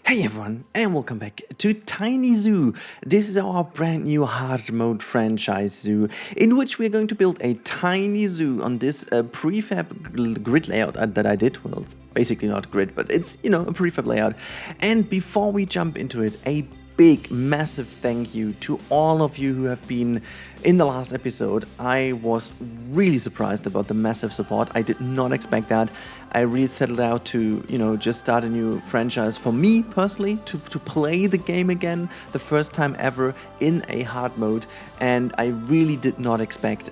Hey everyone, and welcome back to Tiny Zoo. This is our brand new hard mode franchise zoo, in which we're going to build a tiny zoo on this prefab grid layout that I did. Well, it's basically not grid, but it's, a prefab layout. And before we jump into it, a big, massive thank you to all of you who have been in the last episode. I was really surprised about the massive support. I did not expect that. I really settled out to, just start a new franchise for me personally, to play the game again, the first time ever in a hard mode. And I really did not expect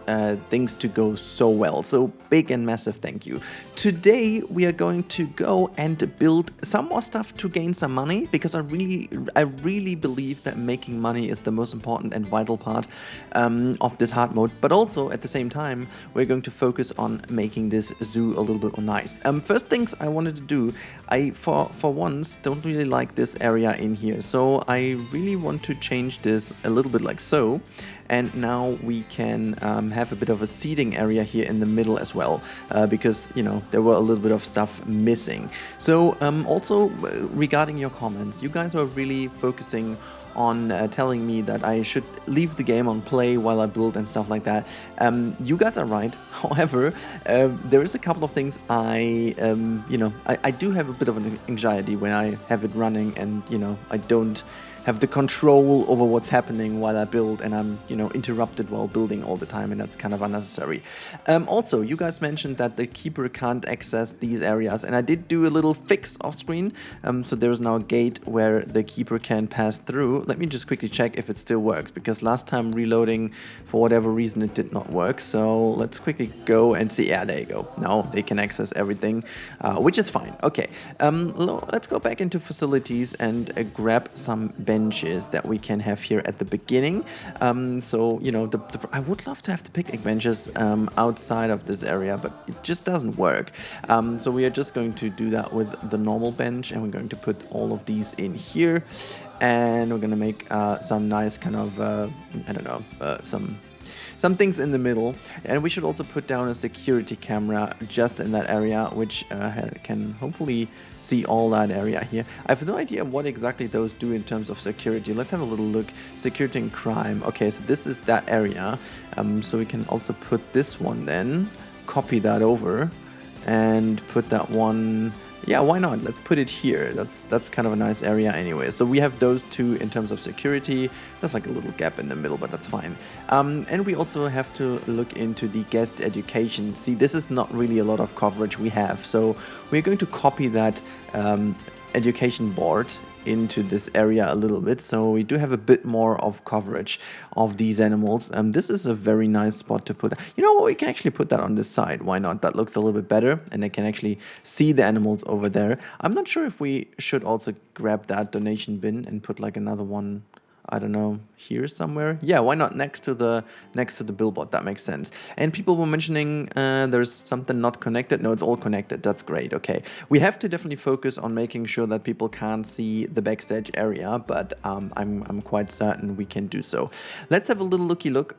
things to go so well. So big and massive thank you. Today we are going to go and build some more stuff to gain some money, because I really believe that making money is the most important and vital part of this hard mode. But also at the same time, we're going to focus on making this zoo a little bit more nice. First things I wanted to do, I for once don't really like this area in here, so I really want to change this a little bit like so. And now we can have a bit of a seating area here in the middle as well, because, there were a little bit of stuff missing. So also regarding your comments, you guys were really focusing on telling me that I should leave the game on play while I build and stuff like that. You guys are right. However, there is a couple of things I do have a bit of an anxiety when I have it running, and I don't have the control over what's happening while I build, and I'm, interrupted while building all the time, and that's kind of unnecessary. Also, you guys mentioned that the keeper can't access these areas, and I did do a little fix off screen. So there's now a gate where the keeper can pass through. Let me just quickly check if it still works, because last time reloading, for whatever reason, it did not work. So let's quickly go and see. Yeah, there you go. Now they can access everything, which is fine. Okay, let's go back into facilities and grab some benches that we can have here at the beginning. So I would love to have the picnic benches outside of this area, but it just doesn't work. So we are just going to do that with the normal bench, and we're going to put all of these in here, and we're going to make some nice kind of some things in the middle. And we should also put down a security camera just in that area, which can hopefully see all that area here. I have no idea what exactly those do in terms of security. Let's have a little look. Security and crime. Okay, so this is that area. So we can also put this one then, copy that over, and put that one. Yeah, why not? Let's put it here. That's kind of a nice area anyway. So we have those two in terms of security. There's like a little gap in the middle, but that's fine. And we also have to look into the guest education. See, this is not really a lot of coverage we have. So we're going to copy that education board into this area a little bit, so we do have a bit more of coverage of these animals. This is a very nice spot to put. You know what, we can actually put that on this side. Why not? That looks a little bit better, and I can actually see the animals over there. I'm not sure if we should also grab that donation bin and put like another one, I don't know, here somewhere. Yeah, why not next to the billboard? That makes sense. And people were mentioning there's something not connected. No, it's all connected. That's great. Okay, we have to definitely focus on making sure that people can't see the backstage area, but I'm quite certain we can do so. Let's have a little looky look.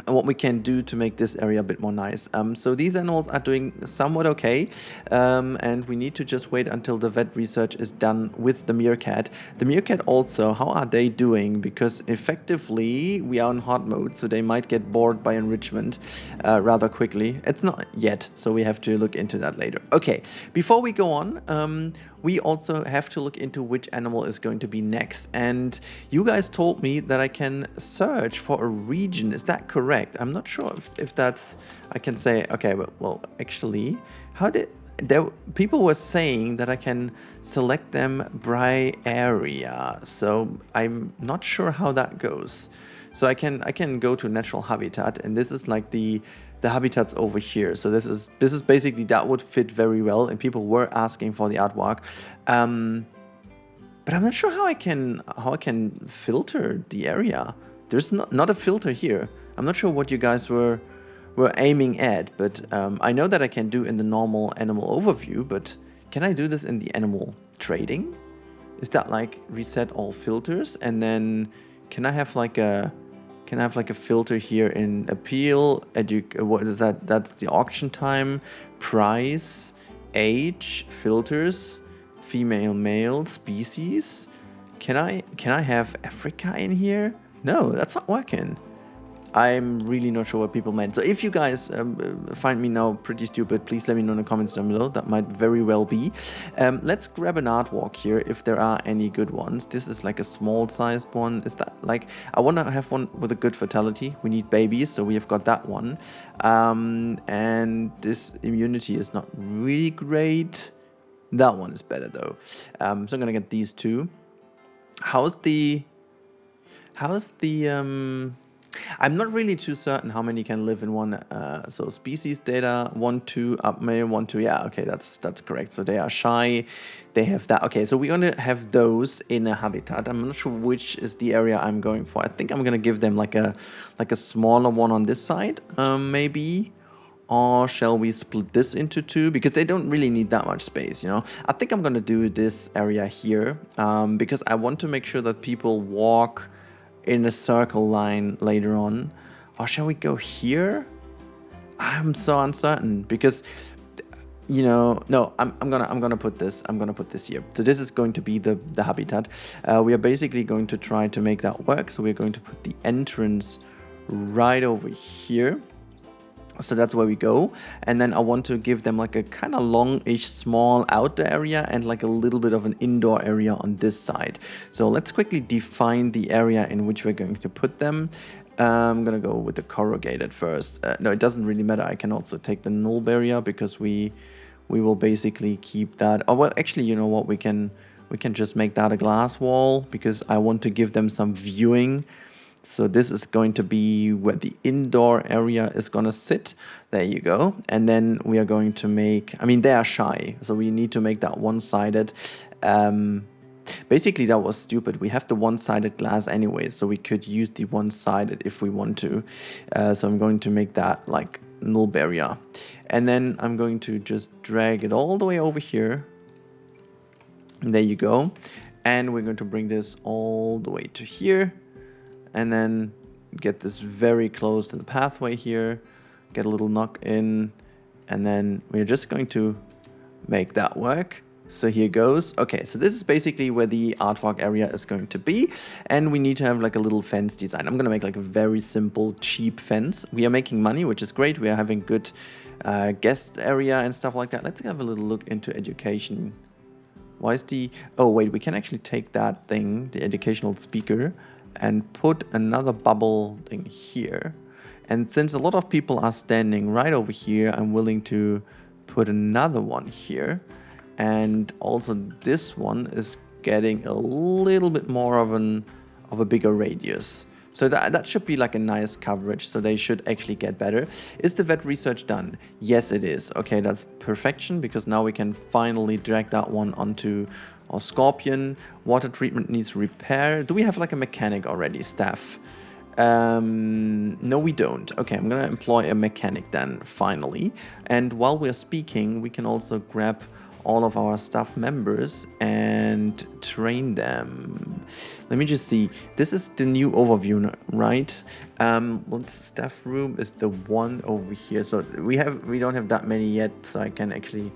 What we can do to make this area a bit more nice. So these animals are doing somewhat okay, and we need to just wait until the vet research is done with the meerkat. The meerkat also, how are they doing? Because effectively we are in hard mode, so they might get bored by enrichment rather quickly. It's not yet, so we have to look into that later. Okay, before we go on, we also have to look into which animal is going to be next. And you guys told me that I can search for a region. Is that correct? I'm not sure if that's, I can say, okay, but well, actually, people were saying that I can select them by area. So I'm not sure how that goes. So I can go to natural habitat, and this is like the habitats over here. So this is basically, that would fit very well, and people were asking for the aardvark. But I'm not sure how I can filter the area. There's not a filter here. I'm not sure what you guys were aiming at, but I know that I can do in the normal animal overview, but can I do this in the animal trading? Is that like reset all filters, and then can I have like a filter here in appeal, what is that? That's the auction time, price, age, filters, female, male species. Can I have Africa in here? No, that's not working. I'm really not sure what people meant. So if you guys find me now pretty stupid, please let me know in the comments down below. That might very well be. Let's grab an aardvark here if there are any good ones. This is like a small sized one. Is that like, I want to have one with a good fertility. We need babies, so we have got that one. And this immunity is not really great. That one is better though. So I'm gonna get these two. How's the I'm not really too certain how many can live in one. So species data 1, 2, up male 1, 2. Yeah, okay, that's correct. So they are shy. They have that. Okay, so we're gonna have those in a habitat. I'm not sure which is the area I'm going for. I think I'm gonna give them like a smaller one on this side, maybe. Or shall we split this into two? Because they don't really need that much space, you know. I think I'm gonna do this area here because I want to make sure that people walk in a circle line later on. Or shall we go here? I'm so uncertain because, you know, no, I'm gonna put this here. So this is going to be the habitat. We are basically going to try to make that work. So we're going to put the entrance right over here. So that's where we go. And then I want to give them like a kind of long-ish small outdoor area and like a little bit of an indoor area on this side. So let's quickly define the area in which we're going to put them. I'm gonna go with the corrugated first. No, it doesn't really matter. I can also take the null barrier because we will basically keep that. Oh, well, actually, you know what? We can just make that a glass wall because I want to give them some viewing. So this is going to be where the indoor area is going to sit. There you go. And then we are going to make, I mean, they are shy. So we need to make that one-sided. Basically, that was stupid. We have the one-sided glass anyway, so we could use the one-sided if we want to. So I'm going to make that like null barrier. And then I'm going to just drag it all the way over here. And there you go. And we're going to bring this all the way to here. And then get this very close to the pathway here, get a little knock in, and then we're just going to make that work. So here goes. Okay, so this is basically where the aardvark area is going to be, and we need to have like a little fence design. I'm gonna make like a very simple, cheap fence. We are making money, which is great. We are having good guest area and stuff like that. Let's have a little look into education. Why is the... Oh, wait, we can actually take that thing, the educational speaker, and put another bubble thing here. And since a lot of people are standing right over here, I'm willing to put another one here. And also this one is getting a little bit more of a bigger radius. So that should be like a nice coverage, so they should actually get better. Is the vet research done? Yes, it is. Okay, that's perfection, because now we can finally drag that one onto our scorpion. Water treatment needs repair. Do we have like a mechanic already, staff? No, we don't. Okay, I'm gonna employ a mechanic then, finally. And while we're speaking, we can also grab all of our staff members and train them. Let me just see. This is the new overview, right? Well, staff room is the one over here. So we don't have that many yet, so I can actually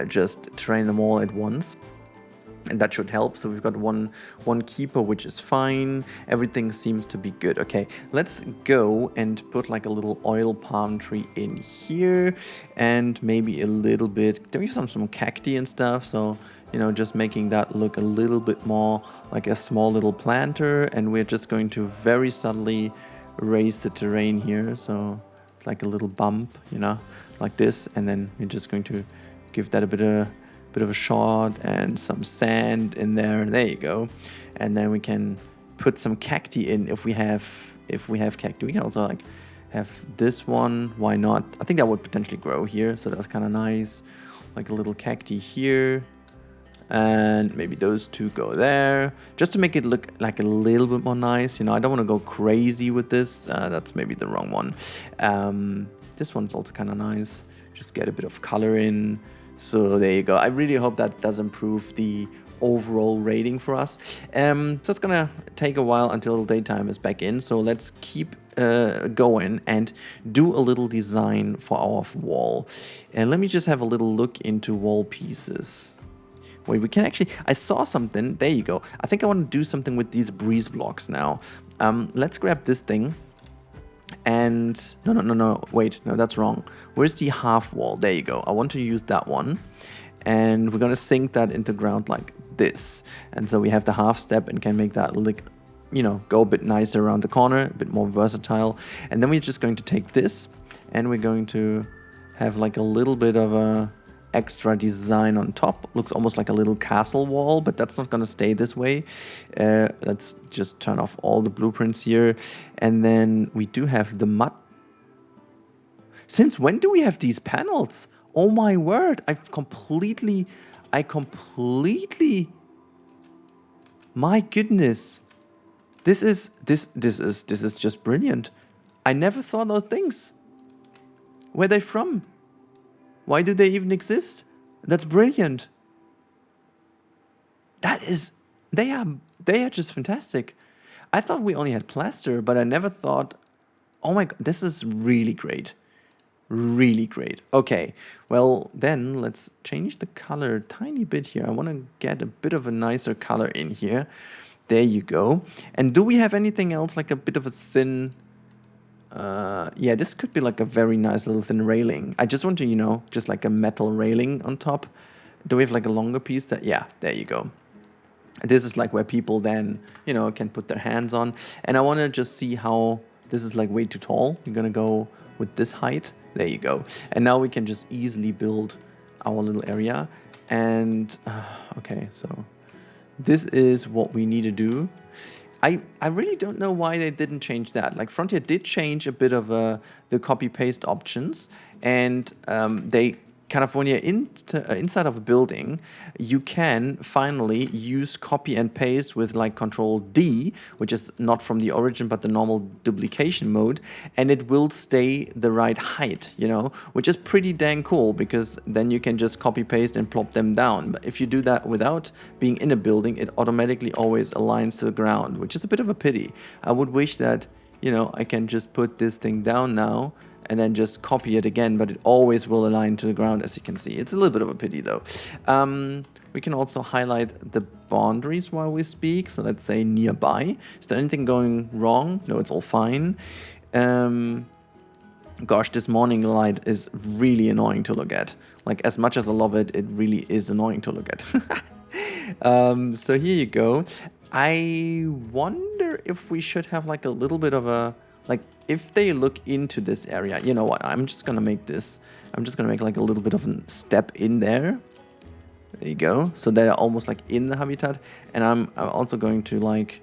just train them all at once. And that should help. So we've got one keeper, which is fine. Everything seems to be good. Okay, let's go and put like a little oil palm tree in here, and maybe a little bit. There we have some cacti and stuff. So, you know, just making that look a little bit more like a small little planter. And we're just going to very subtly raise the terrain here. So it's like a little bump, you know, like this. And then we're just going to give that a bit of a shot and some sand in there. There you go. And then we can put some cacti in if we have cacti. We can also like have this one. Why not? I think that would potentially grow here, so that's kind of nice. Like a little cacti here, and maybe those two go there, just to make it look like a little bit more nice. You know, I don't want to go crazy with this. That's maybe the wrong one. This one's also kind of nice. Just get a bit of color in. So there you go. I really hope that does improve the overall rating for us. So it's gonna take a while until daytime is back in. So let's keep going and do a little design for our wall. And let me just have a little look into wall pieces. Wait, we can actually... I saw something. There you go. I think I want to do something with these breeze blocks now. Let's grab this thing. And... No. Wait, no, that's wrong. Where's the half wall? There you go. I want to use that one. And we're going to sink that into ground like this. And so we have the half step and can make that, like, you know, go a bit nicer around the corner, a bit more versatile. And then we're just going to take this and we're going to have like a little bit of a extra design on top. Looks almost like a little castle wall, but that's not going to stay this way. Let's just turn off all the blueprints here. And then we do have the mud. Since when do we have these panels? Oh my word, I completely, my goodness. This is just brilliant. I never saw those things. Where are they from? Why do they even exist? That's brilliant. They are just fantastic. I thought we only had plaster, but I never thought, oh my god, this is really great. Really great. Okay, well then let's change the color a tiny bit here. I want to get a bit of a nicer color in here. There you go. And do we have anything else, like a bit of a thin... yeah, this could be like a very nice little thin railing. I just want to, you know, just like a metal railing on top. Do we have like a longer piece? Yeah, there you go. This is like where people then, you know, can put their hands on. And I want to just see how... This is like way too tall. You're going to go with this height. There you go. And now we can just easily build our little area. And, okay, so this is what we need to do. I really don't know why they didn't change that. Like, Frontier did change a bit of the copy-paste options. And they kind of, when you're inside of a building, you can finally use copy and paste with like Control D, which is not from the origin, but the normal duplication mode. And it will stay the right height, you know, which is pretty dang cool because then you can just copy paste and plop them down. But if you do that without being in a building, it automatically always aligns to the ground, which is a bit of a pity. I would wish that, you know, I can just put this thing down now and then just copy it again, but it always will align to the ground, as you can see. It's a little bit of a pity, though. We can also highlight the boundaries while we speak. So let's say nearby. Is there anything going wrong? No, it's all fine. Gosh, this morning light is really annoying to look at. Like, as much as I love it, it really is annoying to look at. So here you go. I wonder if we should have like a little bit of a... Like, if they look into this area, you know what, I'm just going to make this, I'm just going to make like a little bit of a step in there. There you go. So they're almost like in the habitat. And I'm also going to like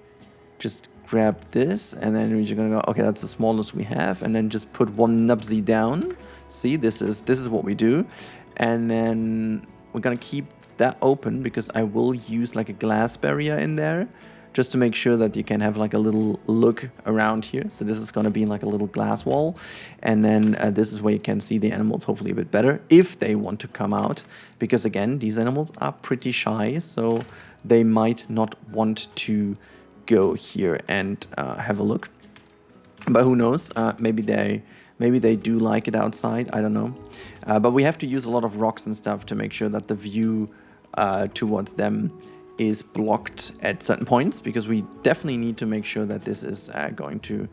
just grab this and then we're just going to go, okay, that's the smallest we have. And then just put one nubsy down. See, this is what we do. And then we're going to keep that open because I will use like a glass barrier in there, just to make sure that you can have like a little look around here. So this is going to be like a little glass wall. And then this is where you can see the animals hopefully a bit better if they want to come out. Because again, these animals are pretty shy, so they might not want to go here and have a look. But who knows, maybe they do like it outside, I don't know. But we have to use a lot of rocks and stuff to make sure that the view towards them is blocked at certain points, because we definitely need to make sure that this is going to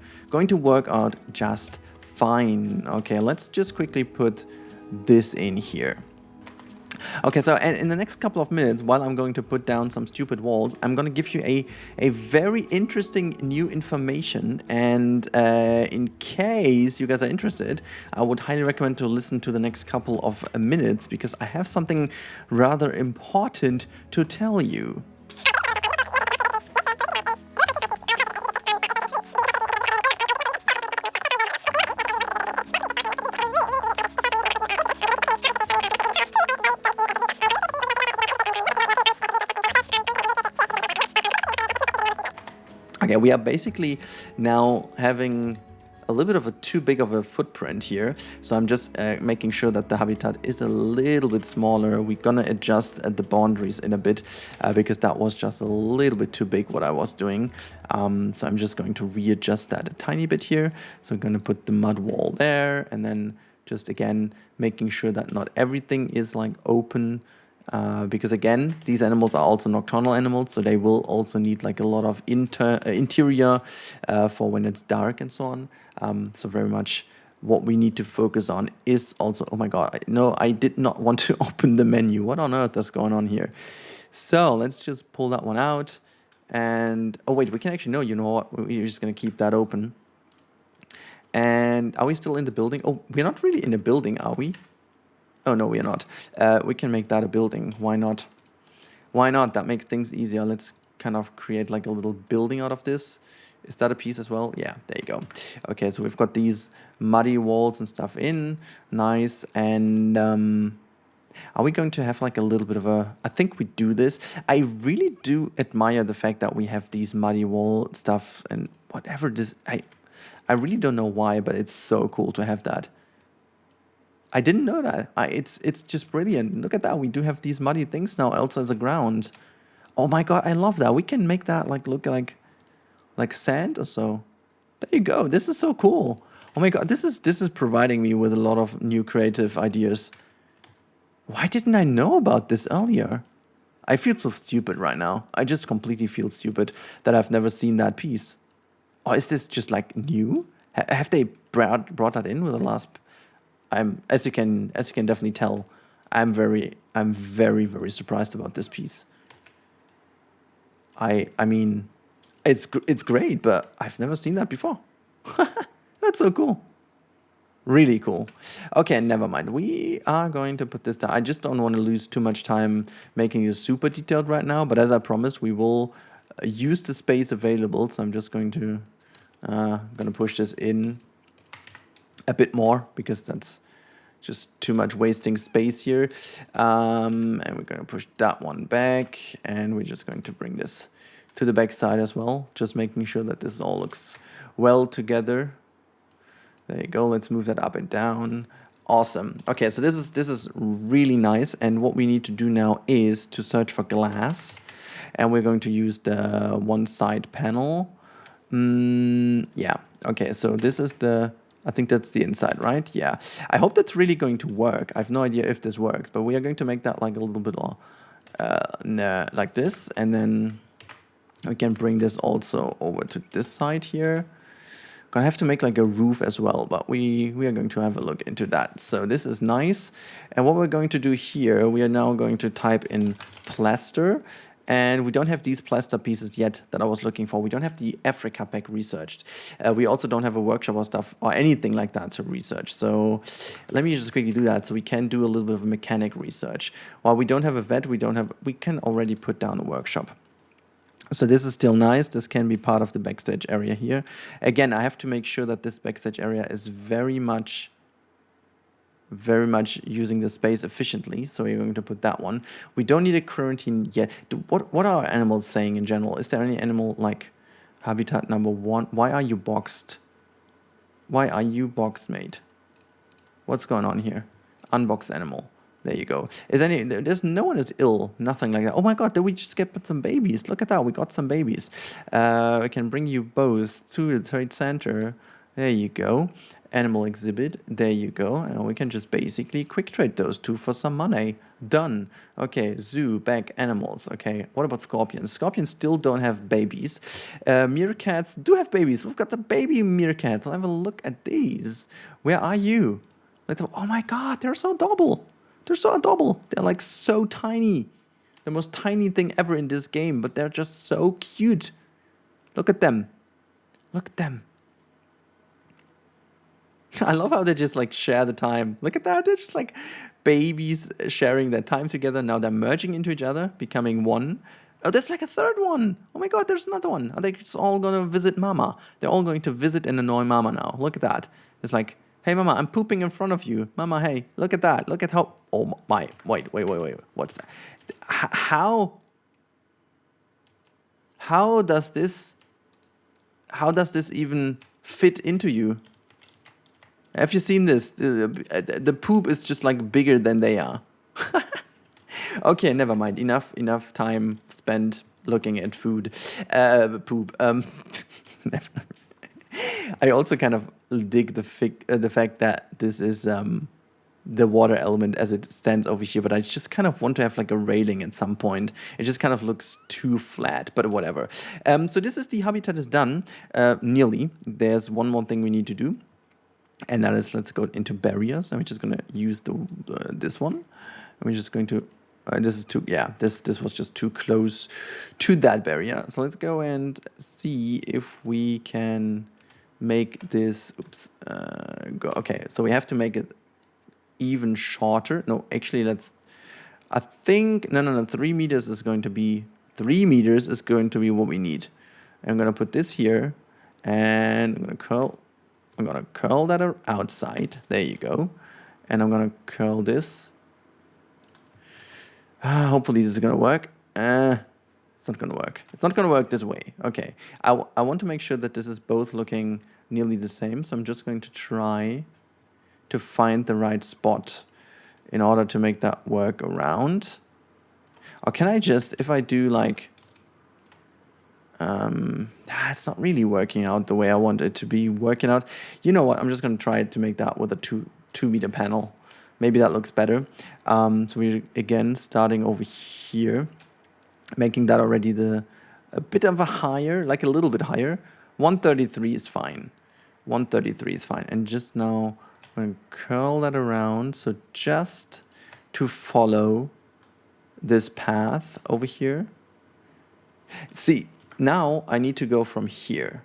work out just fine. Okay, let's just quickly put this in here. Okay, so and in the next couple of minutes, while I'm going to put down some stupid walls, I'm going to give you a very interesting new information. And in case you guys are interested, I would highly recommend to listen to the next couple of minutes, because I have something rather important to tell you. Okay, we are basically now having a little bit of a too big of a footprint here. So I'm just making sure that the habitat is a little bit smaller. We're gonna adjust the boundaries in a bit because that was just a little bit too big what I was doing. So I'm just going to readjust that a tiny bit here. So I'm gonna put the mud wall there, and then just again making sure that not everything is like open. because again, these animals are also nocturnal animals, so they will also need like a lot of interior for when it's dark and so on. So very much what we need to focus on is also, oh my god, no, I did not want to open the menu. What on earth is going on here? So let's just pull that one out. And, oh wait, we can actually, no, you know what, we're just gonna keep that open. And are we still in the building? Oh, we're not really in a building, are we? Oh, no, we are not. We can make that a building. Why not? Why not? That makes things easier. Let's kind of create like a little building out of this. Is that a piece as well? Yeah, there you go. Okay, so we've got these muddy walls and stuff in. Nice. And are we going to have like a little bit of a... I think we do this. I really do admire the fact that we have these muddy wall stuff and whatever this... I really don't know why, but it's so cool to have that. I didn't know that. It's just brilliant. Look at that. We do have these muddy things now also as a ground. Oh my god, I love that. We can make that like look like sand or so. There you go. This is so cool. Oh my god, this is providing me with a lot of new creative ideas. Why didn't I know about this earlier? I feel so stupid right now. I just completely feel stupid that I've never seen that piece. Or is this just like new? Have they brought that in with the last... as you can definitely tell, I'm very very surprised about this piece. I mean, it's great, but I've never seen that before. That's so cool. Really cool. Okay, never mind. We are going to put this down. I just don't want to lose too much time making this super detailed right now, but as I promised, we will use the space available. So I'm just going to push this in a bit more because that's just too much wasting space here. And we're going to push that one back, and we're just going to bring this to the back side as well, just making sure that this all looks well together. There you go. Let's move that up and down. Awesome. Okay, so this is really nice, and what we need to do now is to search for glass, and we're going to use the one side panel. Yeah. Okay, so this is the... I think that's the inside, right? Yeah. I hope that's really going to work. I have no idea if this works, but we are going to make that like a little bit like this, and then we can bring this also over to this side here. Gonna have to make like a roof as well, but we are going to have a look into that. So this is nice. And what we're going to do here, we are now going to type in plaster. And we don't have these plaster pieces yet that I was looking for. We don't have the Africa pack researched. We also don't have a workshop or stuff or anything like that to research. So let me just quickly do that so we can do a little bit of mechanic research. While we don't have a vet, we can already put down a workshop. So this is still nice. This can be part of the backstage area here. Again, I have to make sure that this backstage area is very much using the space efficiently. So we're going to put that one. We don't need a quarantine yet. What are animals saying in general? Is there any animal like habitat number 1? Why are you boxed? Why are you boxed, mate? What's going on here? Unboxed animal. There you go. There's no one is ill, nothing like that. Oh my god, did we just get some babies? Look at that, we got some babies. We can bring you both to the trade center. There you go. Animal exhibit, there you go. And we can just basically quick trade those two for some money. Done. Okay, zoo, back, animals. Okay, what about scorpions? Scorpions still don't have babies. Meerkats do have babies. We've got the baby meerkats. I'll have a look at these. Where are you? Oh my god, they're so adorable. They're so adorable. They're like so tiny. The most tiny thing ever in this game, but they're just so cute. Look at them. Look at them. I love how they just like share the time. Look at that. They're just like babies sharing their time together. Now they're merging into each other, becoming one. Oh, there's like a third one. Oh my god, there's another one. Are they just all going to visit Mama? They're all going to visit and annoy Mama now. Look at that. It's like, hey, Mama, I'm pooping in front of you. Mama, hey, look at that. Look at how... Oh, my... Wait. What's that? How does this even fit into you? Have you seen this? The poop is just like bigger than they are. Okay, never mind. Enough time spent looking at food. Poop. Never. I also kind of dig the fact that this is the water element as it stands over here, but I just kind of want to have like a railing at some point. It just kind of looks too flat, but whatever. So this is the habitat is done, nearly. There's one more thing we need to do, and that is, let's go into barriers, and we're just gonna use this one. And we're just going to, this is too, yeah, this was just too close to that barrier. So let's go and see if we can make this, oops, go, okay, so we have to make it even shorter. No, actually, I think, no, 3 meters is going to be, 3 meters is going to be what we need. And I'm going to put this here, and I'm going to curl that outside. There you go. And I'm going to curl this. Hopefully this is going to work. It's not going to work. It's not going to work this way. Okay. I want to make sure that this is both looking nearly the same. So I'm just going to try to find the right spot in order to make that work around. Or can I just, if I do like, it's not really working out the way I want it to be working out. You know what, I'm just gonna try to make that with a 2 meter panel. Maybe that looks better. So we're again starting over here, making that already a bit of a higher, like a little bit higher. 133 is fine. 133 is fine. And just now, I'm going to curl that around, so just to follow this path over here. See, now I need to go from here.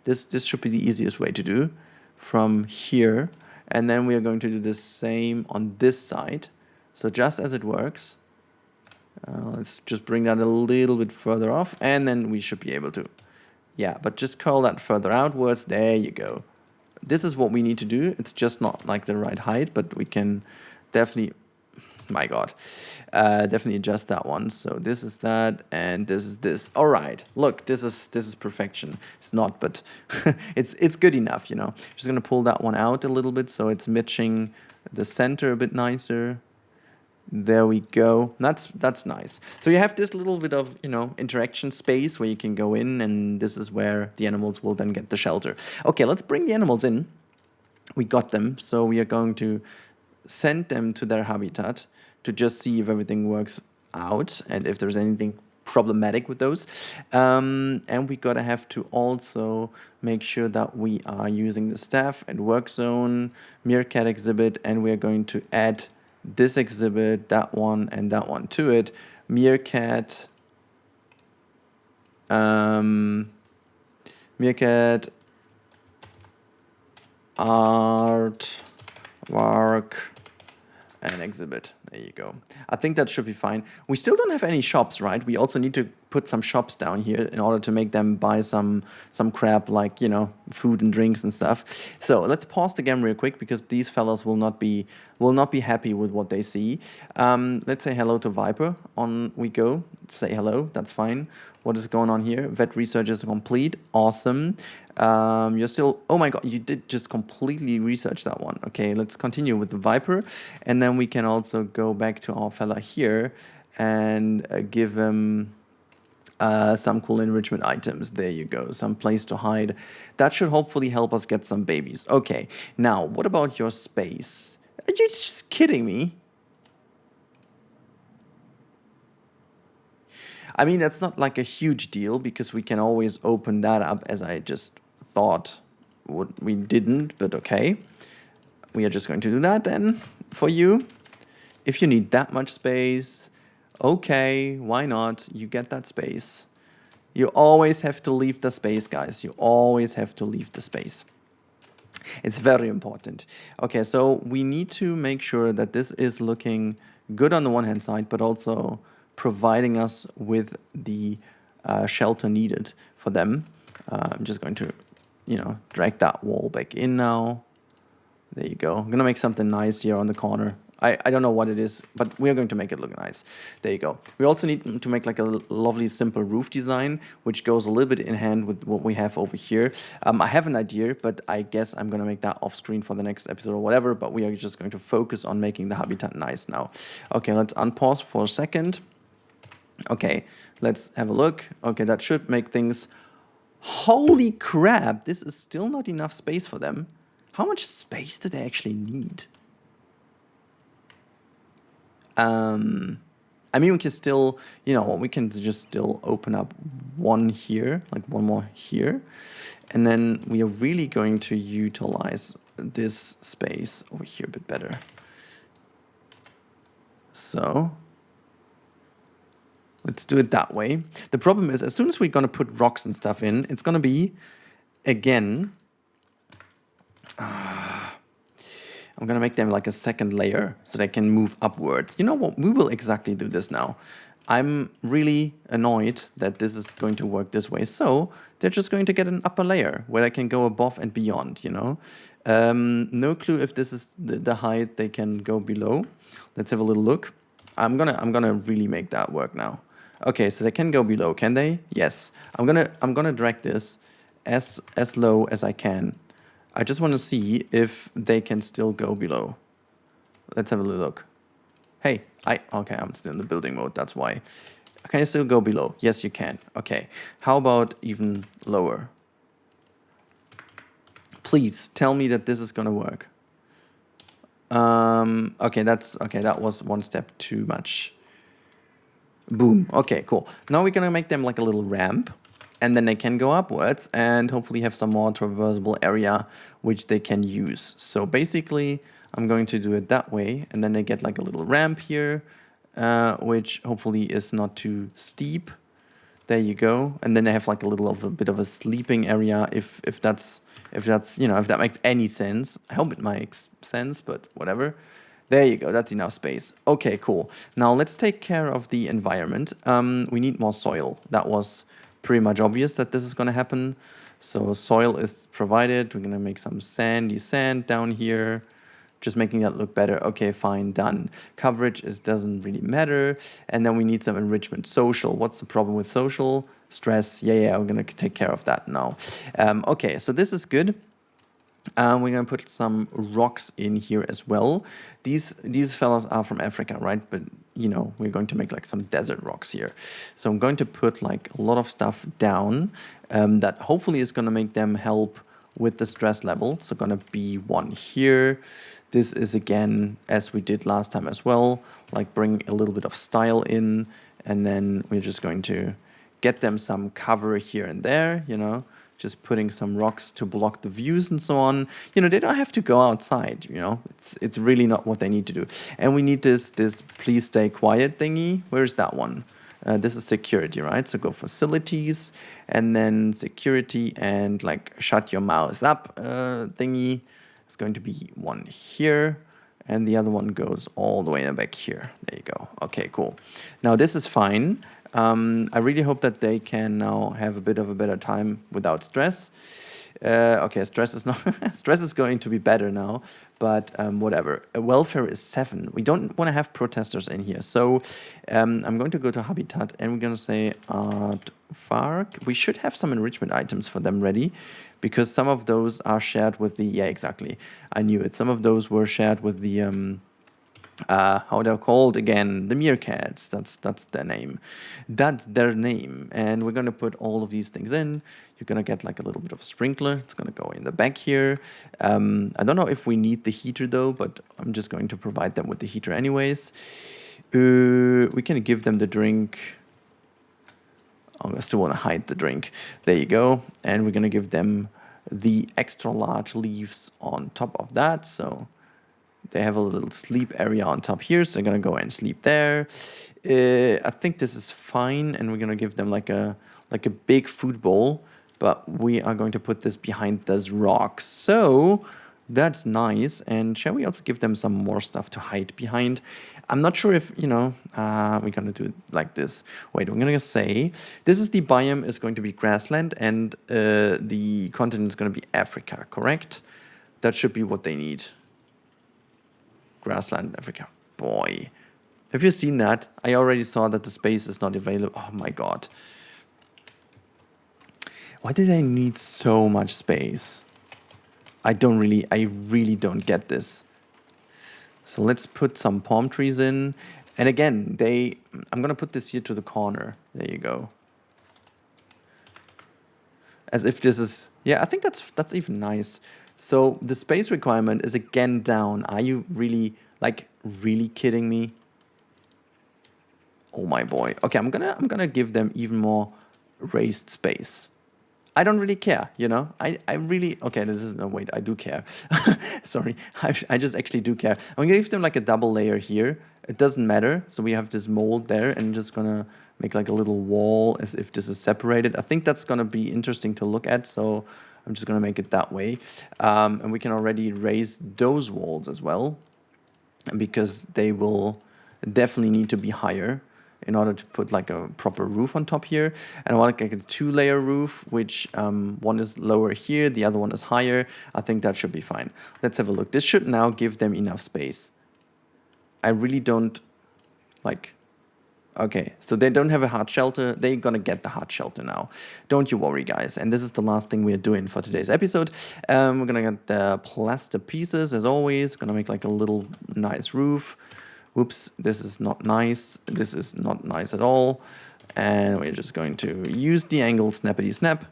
This should be the easiest way to do, from here, and then we are going to do the same on this side. So just as it works, let's just bring that a little bit further off, and then we should be able to, yeah, but just curl that further outwards. There you go. This is what we need to do. It's just not like the right height, but we can definitely, my God, definitely adjust that one. So this is that, and this is this. All right, look, this is perfection. It's not, but it's good enough, you know. Just gonna pull that one out a little bit so it's matching the center a bit nicer. There we go. That's nice. So you have this little bit of, you know, interaction space where you can go in, and this is where the animals will then get the shelter. Okay, let's bring the animals in. We got them, so we are going to send them to their habitat to just see if everything works out and if there's anything problematic with those. And we gotta have to also make sure that we are using the staff and work zone, meerkat exhibit, and we are going to add this exhibit, that one, and that one to it. Meerkat, meerkat, aardvark, and exhibit. There you go. I think that should be fine. We still don't have any shops, right? We also need to put some shops down here in order to make them buy some crap, like, you know, food and drinks and stuff. So let's pause the game real quick, because these fellows will not be happy with what they see. Let's say hello to Viper. On we go. Say hello. That's fine. What is going on here? Vet research is complete. Awesome. You're still, oh my God, you did just completely research that one. Okay, let's continue with the Viper. And then we can also go back to our fella here and give him some cool enrichment items. There you go, some place to hide. That should hopefully help us get some babies. Okay, now what about your space? Are you just kidding me? I mean, that's not like a huge deal, because we can always open that up, as I just thought we didn't, but okay. We are just going to do that then for you. If you need that much space, okay, why not? You get that space. You always have to leave the space, guys. You always have to leave the space. It's very important. Okay, so we need to make sure that this is looking good on the one hand side, but also providing us with the shelter needed for them. I'm just going to, you know, drag that wall back in now. There you go. I'm going to make something nice here on the corner. I don't know what it is, but we're going to make it look nice. There you go. We also need to make like a lovely simple roof design, which goes a little bit in hand with what we have over here. I have an idea, but I guess I'm going to make that off screen for the next episode or whatever, but we are just going to focus on making the habitat nice now. Okay, let's unpause for a second. Okay, let's have a look. Okay, that should make things... Holy crap, this is still not enough space for them. How much space do they actually need? I mean, we can still, you know, we can just still open up one here, like one more here. And then we are really going to utilize this space over here a bit better. So let's do it that way. The problem is, as soon as we're going to put rocks and stuff in, it's going to be, again, I'm going to make them like a second layer so they can move upwards. You know what? We will exactly do this now. I'm really annoyed that this is going to work this way. So they're just going to get an upper layer where they can go above and beyond, you know. No clue if this is the height they can go below. Let's have a little look. I'm gonna really make that work now. Okay, so they can go below, can they? Yes. I'm gonna drag this as low as I can. I just want to see if they can still go below. Let's have a little look. Hey, okay, I'm still in the building mode, that's why. Can you still go below? Yes, you can. Okay, how about even lower? Please tell me that this is gonna work. Okay, that was one step too much. Boom, okay, cool. Now we're gonna make them like a little ramp, and then they can go upwards and hopefully have some more traversable area which they can use. So basically, I'm going to do it that way, and then they get like a little ramp here, which hopefully is not too steep. There you go. And then they have like a bit of a sleeping area if that's you know, if that makes any sense. I hope it makes sense, but whatever. There you go, that's enough space. Okay, cool. Now let's take care of the environment. We need more soil. That was pretty much obvious that this is going to happen. So soil is provided. We're going to make some sandy sand down here, just making that look better. Okay, fine, done. Coverage doesn't really matter. And then we need some enrichment. Social, what's the problem with social? Stress, yeah, we're going to take care of that now. Okay, so this is good. We're going to put some rocks in here as well. These fellas are from Africa, right? But, you know, we're going to make like some desert rocks here. So I'm going to put like a lot of stuff down that hopefully is going to make them help with the stress level. So going to be one here. This is again, as we did last time as well, like bring a little bit of style in. And then we're just going to get them some cover here and there, you know. Just putting some rocks to block the views and so on. You know, they don't have to go outside, you know. It's really not what they need to do. And we need this please stay quiet thingy. Where's that one? This is security, right? So go facilities and then security and like shut your mouth up thingy. It's going to be one here. And the other one goes all the way back here. There you go. Okay, cool. Now this is fine. I really hope that they can now have a bit of a better time without stress. Okay, stress is not stress is going to be better now, but whatever. Welfare is 7. We don't want to have protesters in here, so I'm going to go to Habitat and we're going to say Aadvark. We should have some enrichment items for them ready, because some of those are shared with the exactly. I knew it. Some of those were shared with the how they're called again, the meerkats. That's their name. That's their name. And we're gonna put all of these things in. You're gonna get like a little bit of a sprinkler. It's gonna go in the back here. I don't know if we need the heater though, but I'm just going to provide them with the heater anyways. We can give them the drink. Oh, I still want to hide the drink. There you go. And we're gonna give them the extra large leaves on top of that. So they have a little sleep area on top here, so they're gonna go and sleep there. I think this is fine, and we're gonna give them like a big food bowl, but we are going to put this behind this rock. So that's nice. And shall we also give them some more stuff to hide behind? I'm not sure if, you know, we're gonna do it like this. Wait, we're gonna say this is the biome is going to be grassland, and the continent is gonna be Africa, correct? That should be what they need. Grassland, Africa. Boy. Have you seen that? I already saw that the space is not available. Oh my god. Why do they need so much space? I really don't get this. So let's put some palm trees in. And again, I'm gonna put this here to the corner. There you go. As if this is, yeah, I think that's even nice. So the space requirement is again down. Are you really kidding me? Oh my boy. Okay, I'm gonna give them even more raised space. I don't really care, you know. I really okay. This is no wait. I do care. Sorry, I just actually do care. I'm gonna give them like a double layer here. It doesn't matter. So we have this mold there, and just gonna make like a little wall as if this is separated. I think that's gonna be interesting to look at. So I'm just gonna make it that way, and we can already raise those walls as well, because they will definitely need to be higher in order to put like a proper roof on top here. And I want like a 2-layer roof, which one is lower here, the other one is higher. I think that should be fine. Let's have a look. This should now give them enough space. I really don't like... Okay, so they don't have a hard shelter. They're gonna get the hard shelter now. Don't you worry, guys. And this is the last thing we're doing for today's episode. We're gonna get the plaster pieces, as always. Gonna make like a little nice roof. Whoops, this is not nice. This is not nice at all. And we're just going to use the angle snappity snap.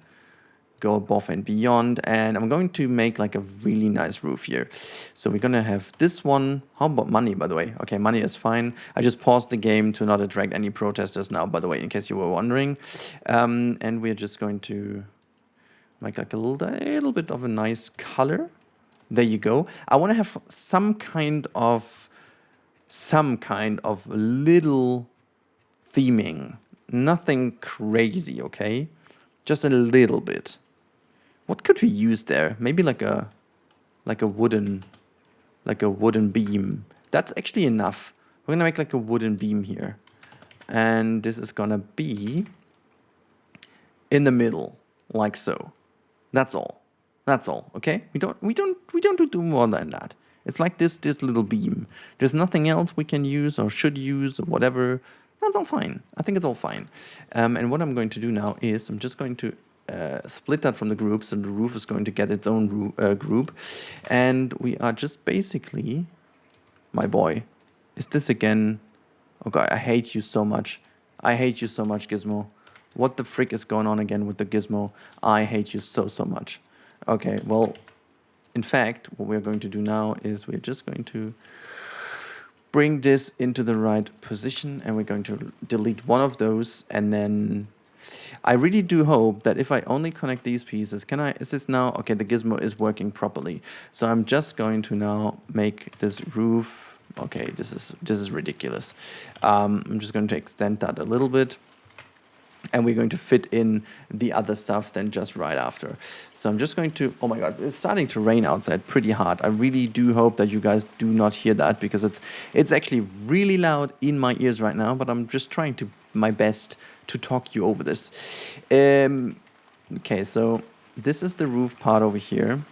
Go above and beyond, and I'm going to make like a really nice roof here. So we're gonna have this one. How about money, by the way? Okay, money is fine. I just paused the game to not attract any protesters now, by the way, in case you were wondering. And we're just going to make like a little bit of a nice color. There you go. I want to have some kind of little theming. Nothing crazy, okay? Just a little bit. What could we use there? Maybe like a wooden beam. That's actually enough. We're gonna make like a wooden beam here. And this is gonna be in the middle, like so. That's all. That's all, okay? We don't do more than that. It's like this little beam. There's nothing else we can use or should use or whatever. That's all fine. I think it's all fine. And what I'm going to do now is I'm just going to split that from the group, so the roof is going to get its own group. And we are just basically... My boy, is this again... Oh god, I hate you so much. I hate you so much, Gizmo. What the frick is going on again with the Gizmo? I hate you so much. Okay, well, in fact, what we're going to do now is we're just going to bring this into the right position, and we're going to delete one of those, and then I really do hope that if I only connect these pieces, is this now, okay, the gizmo is working properly. So I'm just going to now make this roof, okay, this is ridiculous. I'm just going to extend that a little bit. And we're going to fit in the other stuff then just right after. So I'm just going to... Oh my god, it's starting to rain outside pretty hard. I really do hope that you guys do not hear that, because it's actually really loud in my ears right now, but I'm just trying to my best to talk you over this. Okay, so this is the roof part over here.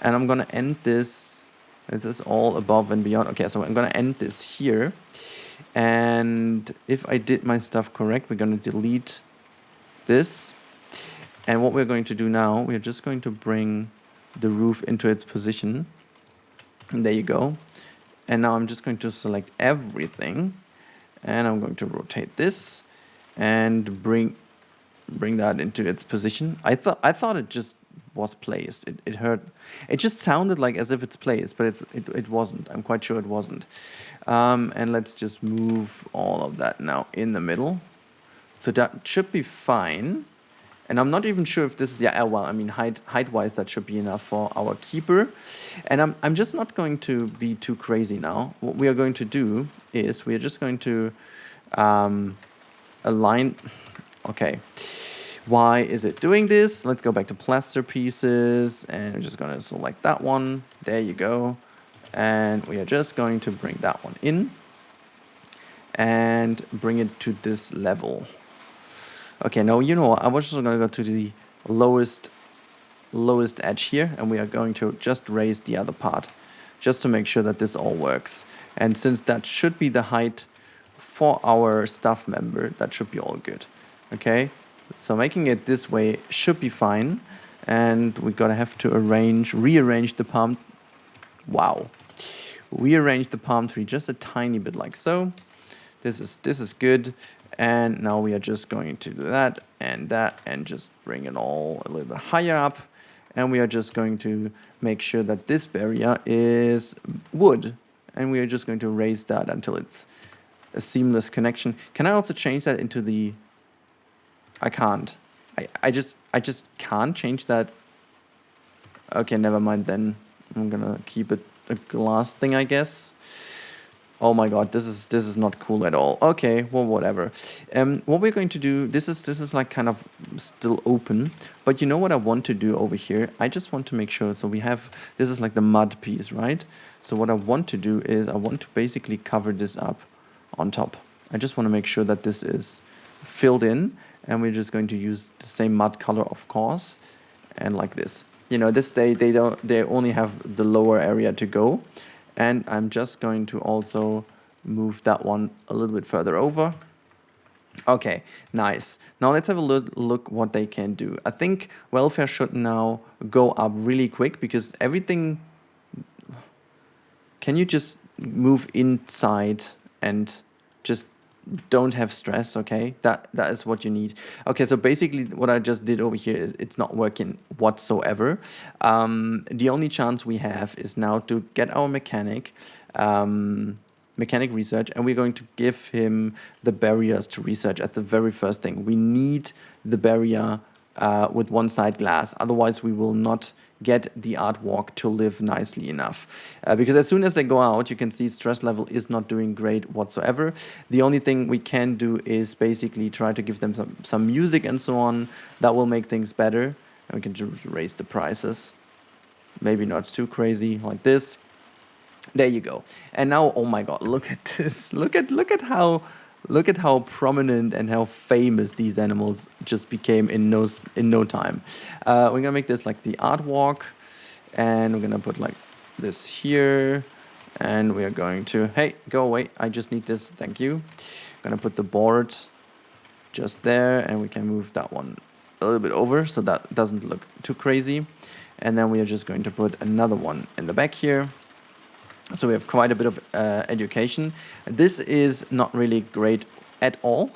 And I'm going to end this... This is all above and beyond. Okay, so I'm going to end this here. And if I did my stuff correct, we're going to delete... this, and what we're going to do now, we're just going to bring the roof into its position, and there you go. And now I'm just going to select everything, and I'm going to rotate this and bring that into its position. I thought it just was placed. It just sounded like as if it's placed, but it wasn't. I'm quite sure it wasn't. And let's just move all of that now in the middle. So that should be fine. And I'm not even sure if this is... Yeah, well, I mean, height-wise, that should be enough for our keeper. And I'm just not going to be too crazy now. What we are going to do is we are just going to align... Okay. Why is it doing this? Let's go back to plaster pieces. And I'm just going to select that one. There you go. And we are just going to bring that one in. And bring it to this level. Okay, now you know what? I was just going to go to the lowest edge here, and we are going to just raise the other part, just to make sure that this all works. And since that should be the height for our staff member, that should be all good. Okay, so making it this way should be fine, and we're gonna have to rearrange the palm. Wow, rearrange the palm tree just a tiny bit, like so. This is good. And now we are just going to do that and just bring it all a little bit higher up. And we are just going to make sure that this barrier is wood. And we are just going to raise that until it's a seamless connection. Can I also change that into the... I can't. I just can't change that. Okay, never mind then. I'm gonna keep it a glass thing, I guess. Oh my god, this is not cool at all. Okay, well, whatever. What we're going to do, this is like kind of still open, but you know what I want to do over here? I just want to make sure, so we have, this is like the mud piece, right? So what I want to do is I want to basically cover this up on top. I just want to make sure that this is filled in, and we're just going to use the same mud color, of course, and like this. You know, this they only have the lower area to go. And I'm just going to also move that one a little bit further over. Okay, nice. Now let's have a look what they can do. I think welfare should now go up really quick because everything... Can you just move inside and just don't have stress, okay? That is what you need. Okay, so basically what I just did over here is it's not working whatsoever. The only chance we have is now to get our mechanic research, and we're going to give him the barriers to research as the very first thing. We need the barrier with one side glass, otherwise we will not get the aardvark to live nicely enough. Because as soon as they go out, you can see stress level is not doing great whatsoever. The only thing we can do is basically try to give them some music and so on. That will make things better. And we can just raise the prices. Maybe not too crazy like this. There you go. And now, oh my god, look at this. Look at how prominent and how famous these animals just became in no time. We're gonna make this like the aardvark, and we're gonna put like this here, and we are going to, hey, go away, I just need this, thank you. Gonna put the board just there, and we can move that one a little bit over so that doesn't look too crazy. And then we are just going to put another one in the back here. So we have quite a bit of education. This is not really great at all,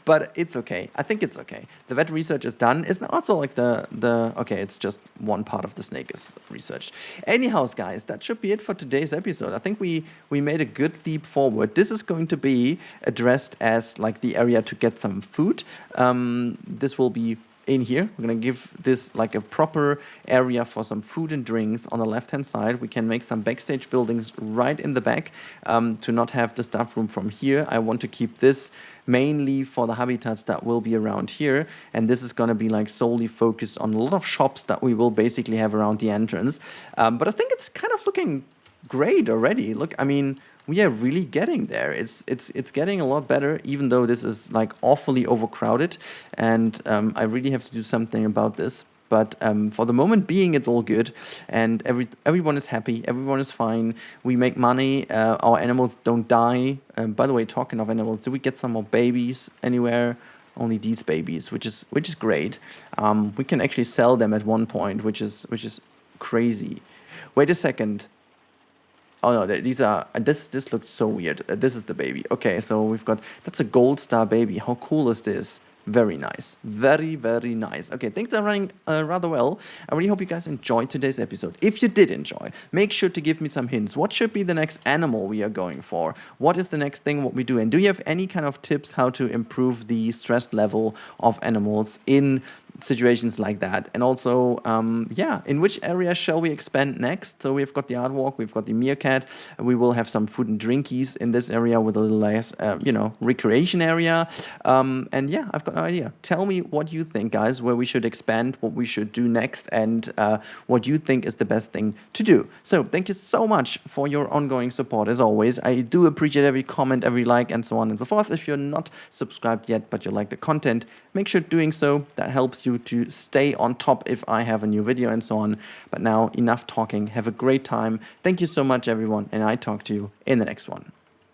but it's okay. I think it's okay. The vet research is done. It's also like okay, it's just one part of the snake is researched. Anyhow, guys, that should be it for today's episode. I think we made a good leap forward. This is going to be addressed as like the area to get some food. This will be in here. We're gonna give this like a proper area for some food and drinks on the left hand side. We can make some backstage buildings right in the back to not have the staff room from here. I want to keep this mainly for the habitats that will be around here, and this is gonna be like solely focused on a lot of shops that we will basically have around the entrance. But I think it's kind of looking great already. Look, I mean, we are really getting there. It's getting a lot better, even though this is like awfully overcrowded, and I really have to do something about this. But for the moment being, it's all good, and everyone is happy, everyone is fine. We make money, our animals don't die. By the way, talking of animals, did we get some more babies anywhere? Only these babies, which is great. We can actually sell them at one point, which is crazy. Wait a second. Oh no, these are, this looked so weird. This is the baby. Okay, so we've got, that's a gold star baby. How cool is this? Very nice. Very, very nice. Okay, things are running rather well. I really hope you guys enjoyed today's episode. If you did enjoy, make sure to give me some hints. What should be the next animal we are going for? What is the next thing what we do? And do you have any kind of tips how to improve the stress level of animals in situations like that? And also, yeah, in which area shall we expand next? So we've got the aardvark, we've got the meerkat, and we will have some food and drinkies in this area with a little less, recreation area. And yeah, I've got no idea. Tell me what you think, guys, where we should expand, what we should do next, and what you think is the best thing to do. So thank you so much for your ongoing support, as always. I do appreciate every comment, every like, and so on and so forth. If you're not subscribed yet, but you like the content, make sure doing so. That helps you to stay on top if I have a new video and so on. But now, enough talking. Have a great time. Thank you so much, everyone, and I talk to you in the next one.